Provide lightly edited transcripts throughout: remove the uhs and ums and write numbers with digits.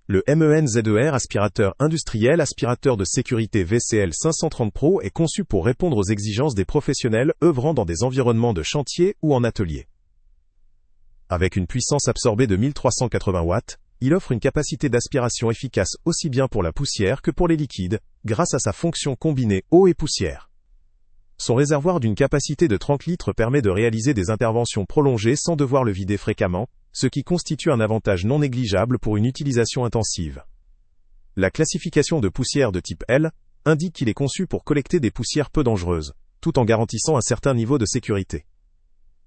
Le MEN-ZER aspirateur industriel aspirateur de sécurité VCL 530 Pro est conçu pour répondre aux exigences des professionnels œuvrant dans des environnements de chantier ou en atelier. Avec une puissance absorbée de 1380 watts, il offre une capacité d'aspiration efficace aussi bien pour la poussière que pour les liquides, grâce à sa fonction combinée eau et poussière. Son réservoir d'une capacité de 30 litres permet de réaliser des interventions prolongées sans devoir le vider fréquemment, ce qui constitue un avantage non négligeable pour une utilisation intensive. La classification de poussière de type L indique qu'il est conçu pour collecter des poussières peu dangereuses, tout en garantissant un certain niveau de sécurité.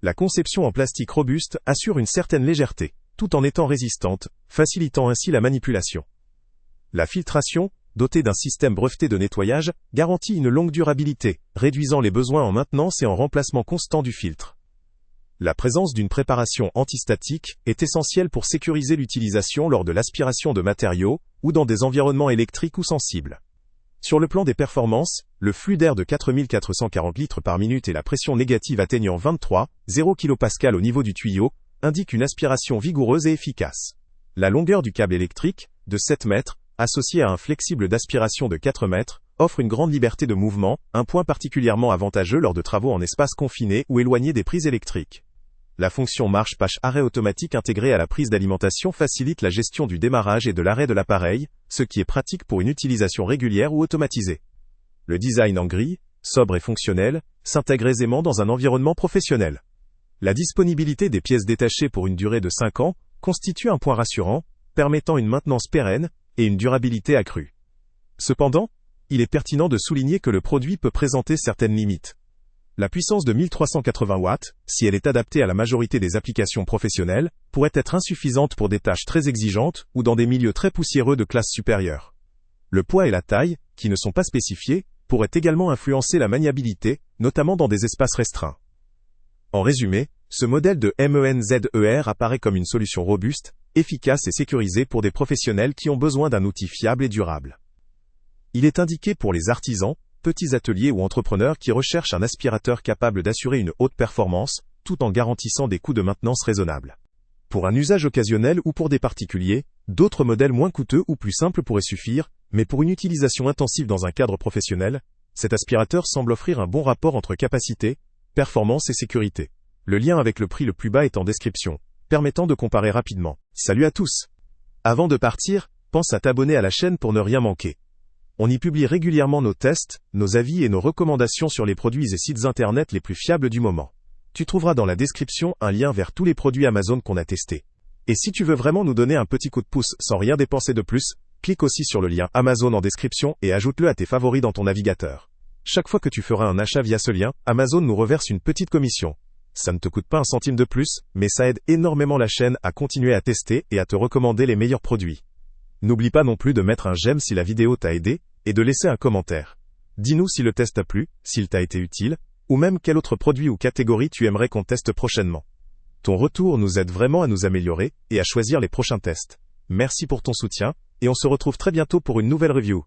La conception en plastique robuste assure une certaine légèreté, tout en étant résistante, facilitant ainsi la manipulation. La filtration, dotée d'un système breveté de nettoyage, garantit une longue durabilité, réduisant les besoins en maintenance et en remplacement constant du filtre. La présence d'une préparation antistatique est essentielle pour sécuriser l'utilisation lors de l'aspiration de matériaux ou dans des environnements électriques ou sensibles. Sur le plan des performances, le flux d'air de 4440 litres par minute et la pression négative atteignant 23,0 kPa au niveau du tuyau indiquent une aspiration vigoureuse et efficace. La longueur du câble électrique, de 7 mètres, associée à un flexible d'aspiration de 4 mètres, offre une grande liberté de mouvement, un point particulièrement avantageux lors de travaux en espace confiné ou éloigné des prises électriques. La fonction marche-arrêt automatique intégrée à la prise d'alimentation facilite la gestion du démarrage et de l'arrêt de l'appareil, ce qui est pratique pour une utilisation régulière ou automatisée. Le design en gris, sobre et fonctionnel, s'intègre aisément dans un environnement professionnel. La disponibilité des pièces détachées pour une durée de 5 ans constitue un point rassurant, permettant une maintenance pérenne et une durabilité accrue. Cependant, il est pertinent de souligner que le produit peut présenter certaines limites. La puissance de 1380 watts, si elle est adaptée à la majorité des applications professionnelles, pourrait être insuffisante pour des tâches très exigeantes ou dans des milieux très poussiéreux de classe supérieure. Le poids et la taille, qui ne sont pas spécifiés, pourraient également influencer la maniabilité, notamment dans des espaces restreints. En résumé, ce modèle de MEN-ZER apparaît comme une solution robuste, efficace et sécurisée pour des professionnels qui ont besoin d'un outil fiable et durable. Il est indiqué pour les artisans, petits ateliers ou entrepreneurs qui recherchent un aspirateur capable d'assurer une haute performance, tout en garantissant des coûts de maintenance raisonnables. Pour un usage occasionnel ou pour des particuliers, d'autres modèles moins coûteux ou plus simples pourraient suffire, mais pour une utilisation intensive dans un cadre professionnel, cet aspirateur semble offrir un bon rapport entre capacité, performance et sécurité. Le lien avec le prix le plus bas est en description, permettant de comparer rapidement. Salut à tous! Avant de partir, pense à t'abonner à la chaîne pour ne rien manquer. On y publie régulièrement nos tests, nos avis et nos recommandations sur les produits et sites internet les plus fiables du moment. Tu trouveras dans la description un lien vers tous les produits Amazon qu'on a testés. Et si tu veux vraiment nous donner un petit coup de pouce sans rien dépenser de plus, clique aussi sur le lien Amazon en description et ajoute-le à tes favoris dans ton navigateur. Chaque fois que tu feras un achat via ce lien, Amazon nous reverse une petite commission. Ça ne te coûte pas un centime de plus, mais ça aide énormément la chaîne à continuer à tester et à te recommander les meilleurs produits. N'oublie pas non plus de mettre un j'aime si la vidéo t'a aidé, et de laisser un commentaire. Dis-nous si le test t'a plu, s'il t'a été utile, ou même quel autre produit ou catégorie tu aimerais qu'on teste prochainement. Ton retour nous aide vraiment à nous améliorer et à choisir les prochains tests. Merci pour ton soutien, et on se retrouve très bientôt pour une nouvelle review.